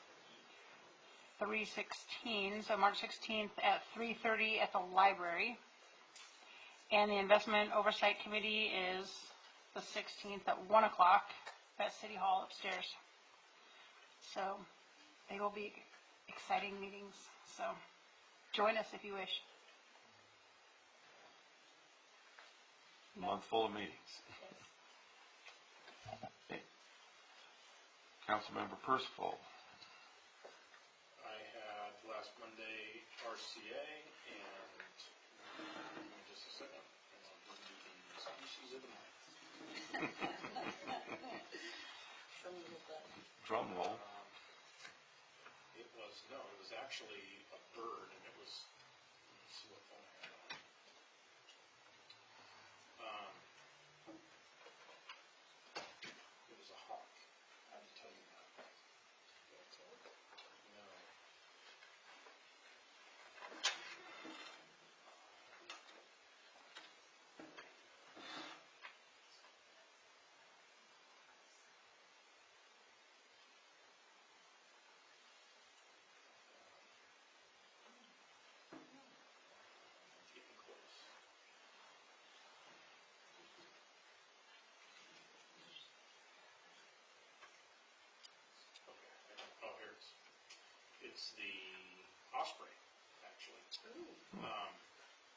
Speaker 6: 3/16, so March 16th at 3:30 at the library. And the Investment Oversight Committee is the 16th at 1 o'clock at City Hall upstairs. So they will be exciting meetings. So join us if you wish.
Speaker 2: Month full of meetings. Okay. Councilmember Percival.
Speaker 5: I had last Monday RCA, and give me just a second, and I'll give you the species of the month.
Speaker 2: Drum roll.
Speaker 5: It was actually a bird, and it was, let's see what phone I had on. It was a hawk. I have to tell you that. No. It's getting close. Okay. Oh, here it is. It's the osprey, actually.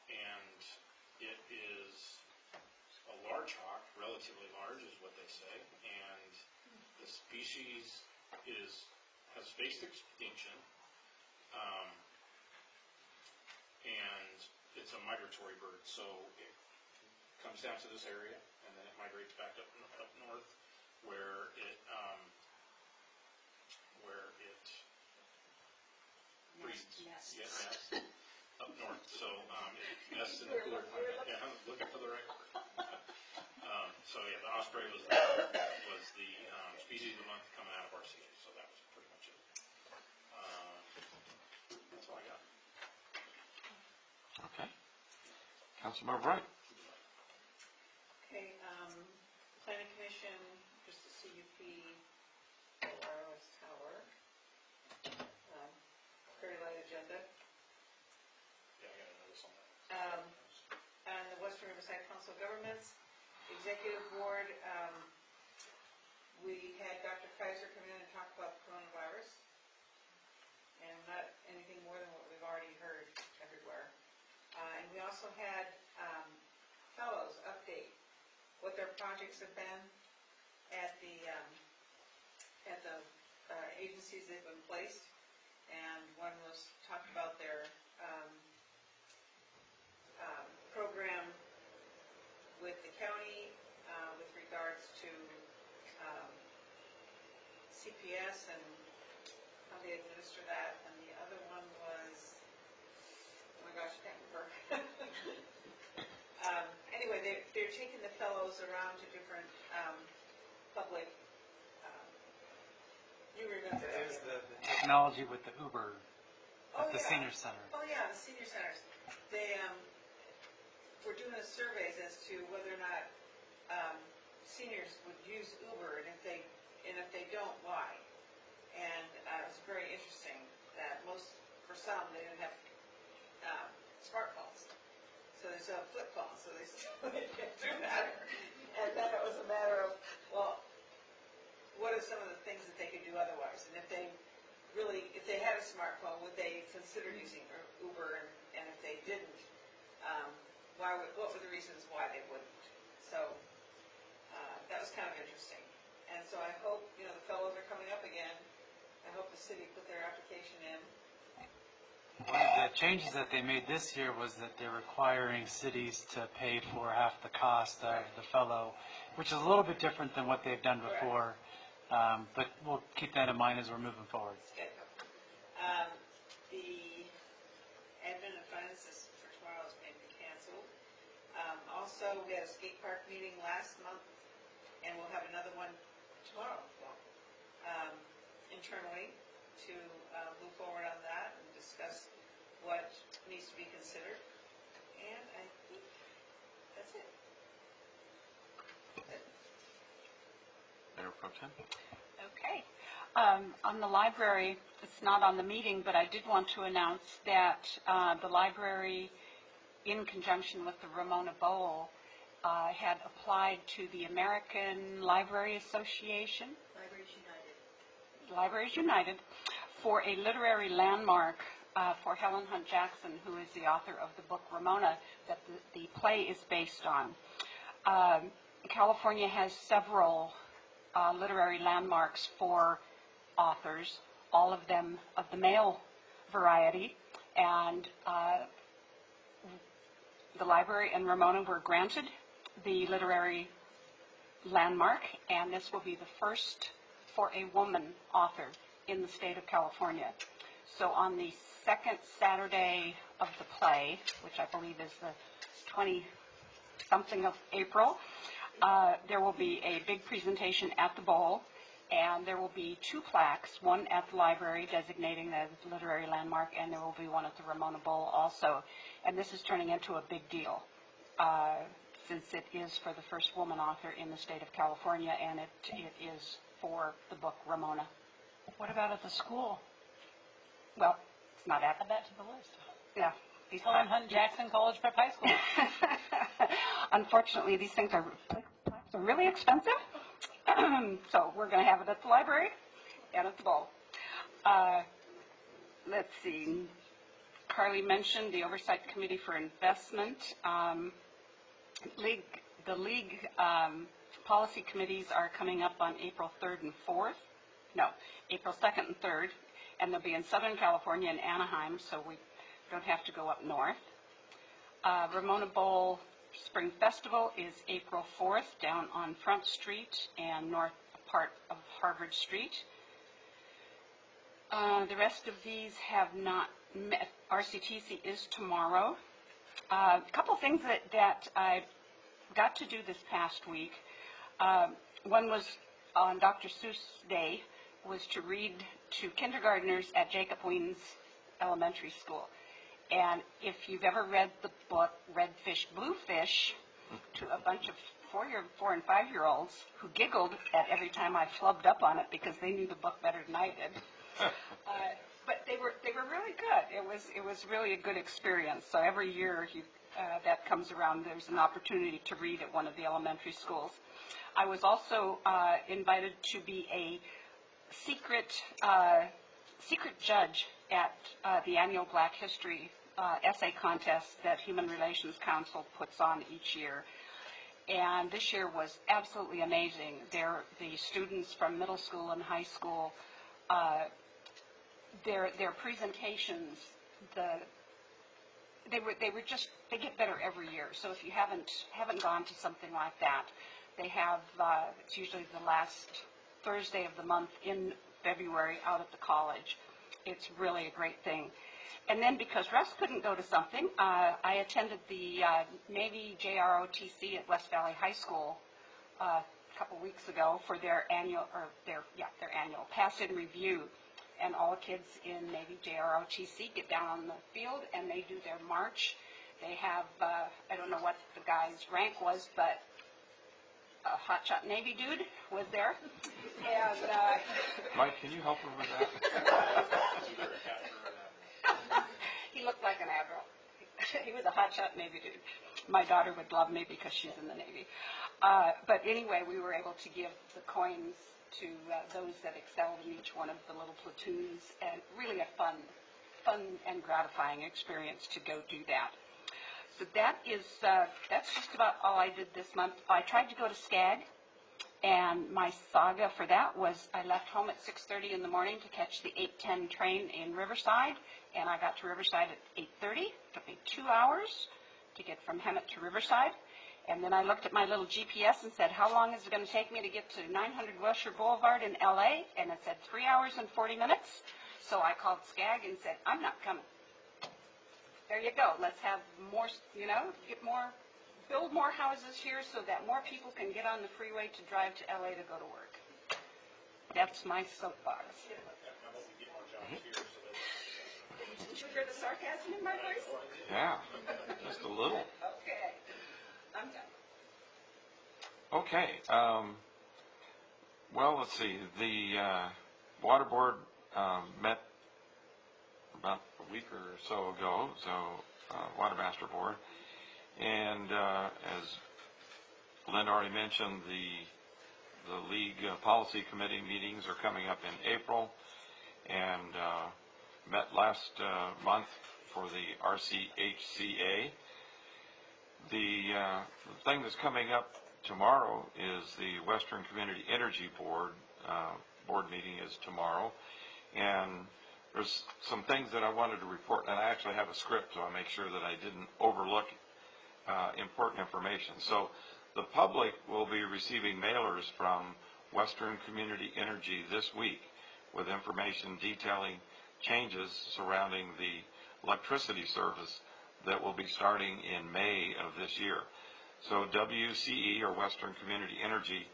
Speaker 5: And it is a large hawk, relatively large is what they say, and the species has faced extinction, and it's a migratory bird, so it comes down to this area, and then it migrates back up north, where it breeds.
Speaker 8: Nests.
Speaker 5: Yeah, nests up north. So it nests in the cooler climate. Yeah, I'm looking for the right word. So yeah, the osprey was the species of the month coming out of RCA. So that was pretty much it. That's all I got.
Speaker 2: Okay. Councilmember Wright.
Speaker 8: Okay, Planning Commission, just a CUP, wireless tower. Very light agenda.
Speaker 5: Yeah, I got a notice on that.
Speaker 8: On the Western Riverside Council of Governments Executive Board, we had Dr. Kaiser come in and talk about coronavirus, and not anything more than what we've already heard everywhere. And we also had fellows update what their projects have been, agencies they've been placed, and one was talked about their program with the county with regards to CPS and how they administer that, and the other one was, oh my gosh, I can't remember. Anyway, they're taking the fellows around to different public, you remember that?
Speaker 4: There's the technology with the Uber at the
Speaker 8: yeah.
Speaker 4: senior center.
Speaker 8: Oh, yeah, the senior centers. They were doing surveys as to whether or not seniors would use Uber, and if they don't, why? And it was very interesting that for some, they didn't have smartphones. So they still have flip phones, so they still didn't do that. And then it was a matter of, well, what are some of the things that they could do otherwise? And if they had a smartphone, would they consider using Uber? And if they didn't, what were the reasons why they wouldn't? So that was kind of interesting. And so I hope, the fellows are coming up again. I hope the city put their application in.
Speaker 4: One of the changes that they made this year was that they're requiring cities to pay for half the cost of the fellow, which is a little bit different than what they've done before. But we'll keep that in mind as we're moving forward.
Speaker 8: Good. The admin and finances for tomorrow is going to be canceled. Also, we had a skate park meeting last month, and we'll have another one tomorrow internally to move forward on that and discuss what needs to be considered. And I think that's it.
Speaker 2: Mayor Pro Tem?
Speaker 6: Okay. On the library, it's not on the meeting, but I did want to announce that the library, in conjunction with the Ramona Bowl, had applied to the American Library Association, Libraries United, for a literary landmark for Helen Hunt Jackson, who is the author of the book Ramona that the play is based on. California has several literary landmarks for authors, all of them of the male variety, and the library and Ramona were granted the literary landmark, and this will be the first for a woman author in the state of California. So on the second Saturday of the play, which I believe is the 20-something of April, there will be a big presentation at the Bowl, and there will be 2 plaques, one at the library designating the literary landmark, and there will be one at the Ramona Bowl also. And this is turning into a big deal, since it is for the first woman author in the state of California, and it is for the book Ramona.
Speaker 3: What about at the school?
Speaker 6: Well, it's not at
Speaker 3: Add that to the list.
Speaker 6: yeah.
Speaker 3: Helen Hunt Jackson College Prep High School.
Speaker 6: Unfortunately, these things are really expensive, so we're going to have it at the library and at the Bowl. Let's see. Carly mentioned the Oversight Committee for Investment. The league policy committees are coming up on April 3rd and 4th. No, April 2nd and 3rd, and they'll be in Southern California and Anaheim, so we don't have to go up north. Ramona Bowl Spring Festival is April 4th down on Front Street and north part of Harvard Street. The rest of these have not met. RCTC is tomorrow. A couple things that I got to do this past week. One was on Dr. Seuss Day, was to read to kindergartners at Jacob Wiens Elementary School. And if you've ever read the book Red Fish, Blue Fish to a bunch of 4 and 5-year-olds who giggled at every time I flubbed up on it because they knew the book better than I did. But they were really good. It was really a good experience. So every year that comes around, there's an opportunity to read at one of the elementary schools. I was also invited to be a secret judge at the annual Black History essay contest that Human Relations Council puts on each year. And this year was absolutely amazing. The students from middle school and high school
Speaker 10: their presentations, they get better every year. So if you haven't gone to something like that, they have it's usually the last Thursday of the month in February out at the college. It's really a great thing. And then because Russ couldn't go to something, I attended the Navy JROTC at West Valley High School a couple weeks ago for their annual pass-in review. And all the kids in Navy JROTC get down on the field and they do their march. They have, I don't know what the guy's rank was, but a hotshot Navy dude was there. And
Speaker 2: Mike, can you help her with that?
Speaker 10: he looked like an admiral. He was a hotshot Navy dude. My daughter would love me because she's in the Navy. But anyway, we were able to give the coins to those that excelled in each one of the little platoons, and really a fun and gratifying experience to go do that. So that's just about all I did this month. I tried to go to SCAG, and my saga for that was I left home at 6:30 in the morning to catch the 8:10 train in Riverside, and I got to Riverside at 8:30. It took me 2 hours to get from Hemet to Riverside. And then I looked at my little GPS and said, how long is it going to take me to get to 900 Wilshire Boulevard in L.A.? And it said 3 hours and 40 minutes. So I called SCAG and said, I'm not coming. There you go. Let's have more, build more houses here so that more people can get on the freeway to drive to L.A. to go to work. That's my soapbox. Did you hear the sarcasm in my voice?
Speaker 2: Yeah, just a little.
Speaker 10: Okay. I'm done.
Speaker 2: Okay. Well, let's see. The Water Board met about a week or so ago, Water Master Board. And as Linda already mentioned, the League Policy Committee meetings are coming up in April, and met last month for the RCHCA. The thing that's coming up tomorrow is the Western Community Energy Board. Board meeting is tomorrow, and there's some things that I wanted to report, and I actually have a script, so I make sure that I didn't overlook important information. So the public will be receiving mailers from Western Community Energy this week with information detailing changes surrounding the electricity service that will be starting in May of this year. So WCE, or Western Community Energy,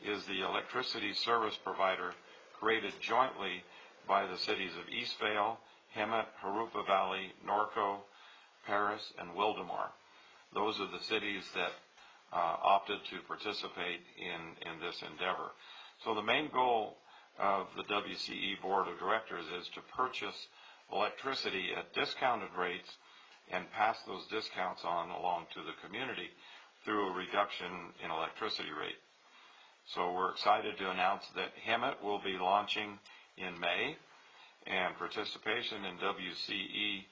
Speaker 2: is the electricity service provider created jointly by the cities of Eastvale, Hemet, Harupa Valley, Norco, Paris, and Wildomar. Those are the cities that opted to participate in this endeavor. So the main goal of the WCE Board of Directors is to purchase electricity at discounted rates and pass those discounts on along to the community through a reduction in electricity rate. So we're excited to announce that Hemet will be launching in May, and participation in WCE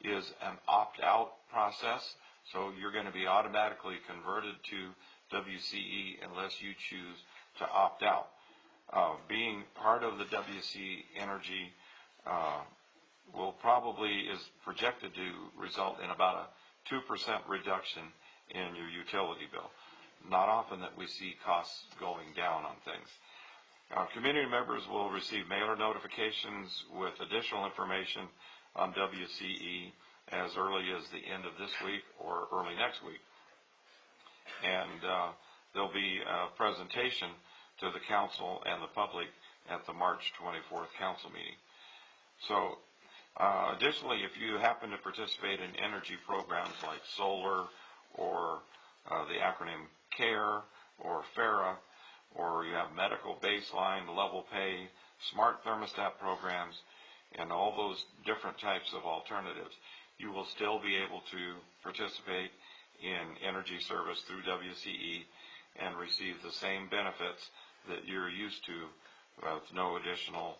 Speaker 2: is an opt-out process, so you're going to be automatically converted to WCE unless you choose to opt out. Being part of the WCE Energy is projected to result in about a 2% reduction in your utility bill. Not often that we see costs going down on things. Community members will receive mailer notifications with additional information on WCE as early as the end of this week or early next week. And there'll be a presentation to the council and the public at the March 24th council meeting. So additionally, if you happen to participate in energy programs like solar or the acronym CARE or FARA, or you have medical baseline, level pay, smart thermostat programs, and all those different types of alternatives, you will still be able to participate in energy service through WCE and receive the same benefits that you're used to with no additional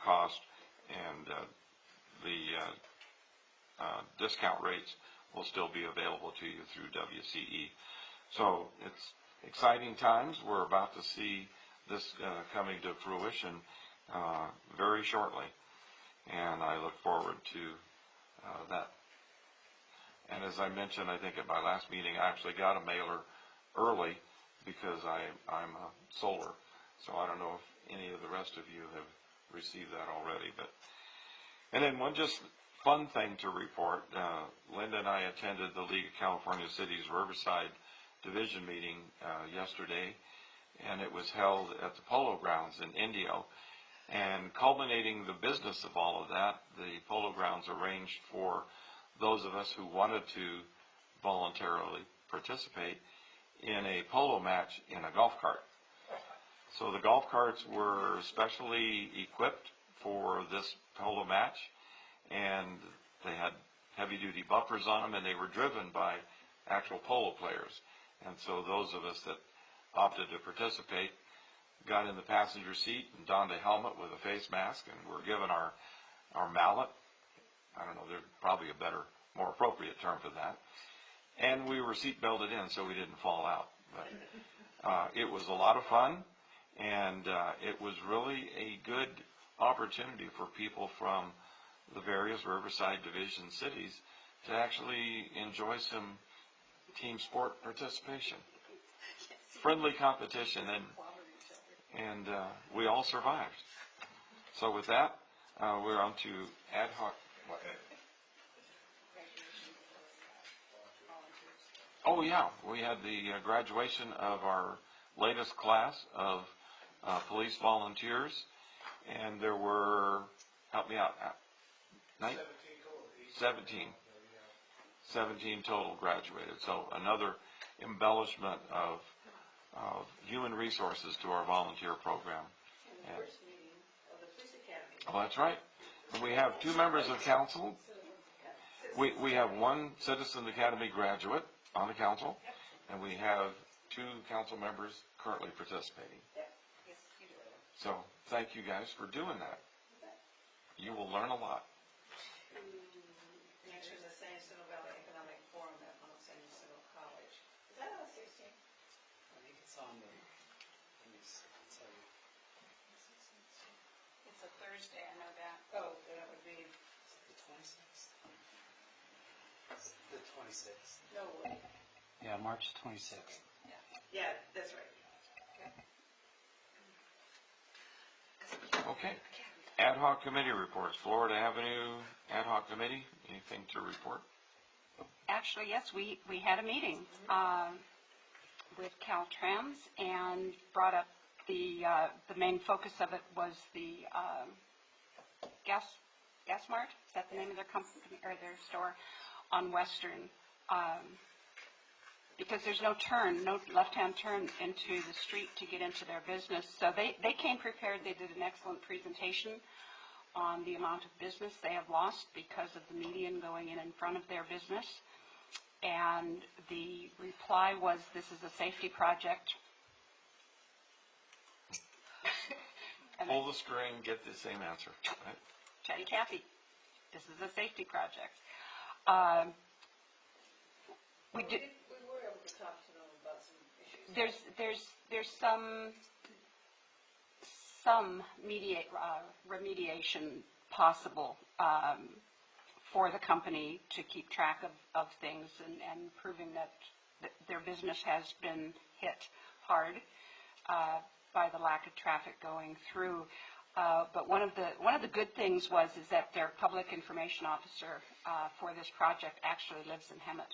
Speaker 2: cost, and the discount rates will still be available to you through WCE. So it's exciting times. We're about to see this coming to fruition, very shortly, and I look forward to that. And as I mentioned, I think at my last meeting, I actually got a mailer early because I'm a solar, so I don't know if any of the rest of you have received that already. And then one just fun thing to report, Linda and I attended the League of California Cities Riverside Division meeting yesterday, and it was held at the Polo Grounds in Indio. And culminating the business of all of that, the Polo Grounds arranged for those of us who wanted to voluntarily participate in a polo match in a golf cart. So the golf carts were specially equipped for this polo match, and they had heavy-duty bumpers on them, and they were driven by actual polo players. And so those of us that opted to participate got in the passenger seat and donned a helmet with a face mask, and were given our mallet. I don't know, there's probably a better, more appropriate term for that. And we were seat belted in so we didn't fall out. But it was a lot of fun, and it was really a good opportunity for people from the various Riverside Division cities to actually enjoy some team sport participation. Friendly competition, and we all survived. So with that, we're on to ad hoc. Oh yeah, we had the graduation of our latest class of police volunteers, and there were, help me out, 17 total graduated. So another embellishment of human resources to our volunteer program.
Speaker 8: And the first meeting of the police academy.
Speaker 2: Oh, that's right. And we have 2 members of council. We have 1 Citizen Academy graduate on the council, and we have 2 council members currently participating. So thank you guys for doing that. You will learn a lot.
Speaker 8: Next is the San Jacinto Valley Economic Forum at Mount San Jacinto College. Is that on the 16th?
Speaker 4: I think it's on the, let me tell you.
Speaker 10: It's a Thursday, I know that.
Speaker 8: Oh, then it would be,
Speaker 4: The 26th? The 26th.
Speaker 8: no,
Speaker 4: Yeah, March 26th.
Speaker 8: yeah, that's right.
Speaker 2: Okay. Ad hoc committee reports. Florida Avenue Ad hoc Committee, anything to report?
Speaker 10: Actually, yes, we had a meeting with Caltrans and brought up the main focus of it was the Gas Mart. Is that the name of their company or their store on Western? Because there's no left-hand turn into the street to get into their business. So they came prepared. They did an excellent presentation on the amount of business they have lost because of the median going in front of their business. And the reply was, this is a safety project.
Speaker 2: Pull the string, get the same answer. Right?
Speaker 10: Chatty Cathy, this is a safety project. We were
Speaker 8: able to talk to them about some issues.
Speaker 10: There's some remediation possible for the company to keep track of things and proving that their business has been hit hard by the lack of traffic going through. But one of the good things is that their public information officer for this project actually lives in Hemet.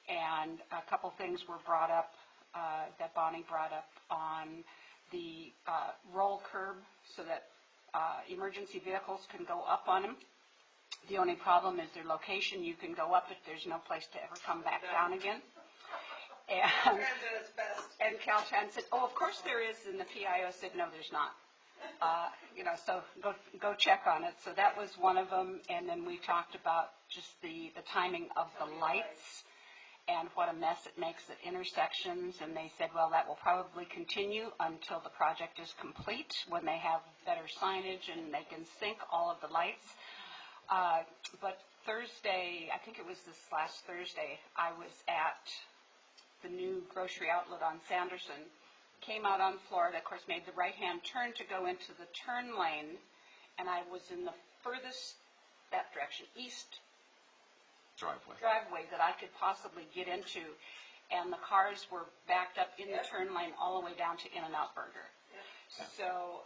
Speaker 10: And a couple things were brought up that Bonnie brought up on the roll curb so that emergency vehicles can go up on them. The only problem is their location. You can go up, but there's no place to ever come back down again. And Caltrans said, oh, of course there is. And the PIO said, no, there's not. So go check on it. So that was one of them. And then we talked about just the timing of the lights and what a mess it makes at intersections. And they said, well, that will probably continue until the project is complete, when they have better signage and they can sync all of the lights. But Thursday, I think it was this last Thursday, I was at the new grocery outlet on Sanderson, came out on Florida, of course, made the right-hand turn to go into the turn lane, and I was in the furthest, that direction, east driveway that I could possibly get into, and the cars were backed up in the turn lane all the way down to In-N-Out Burger. So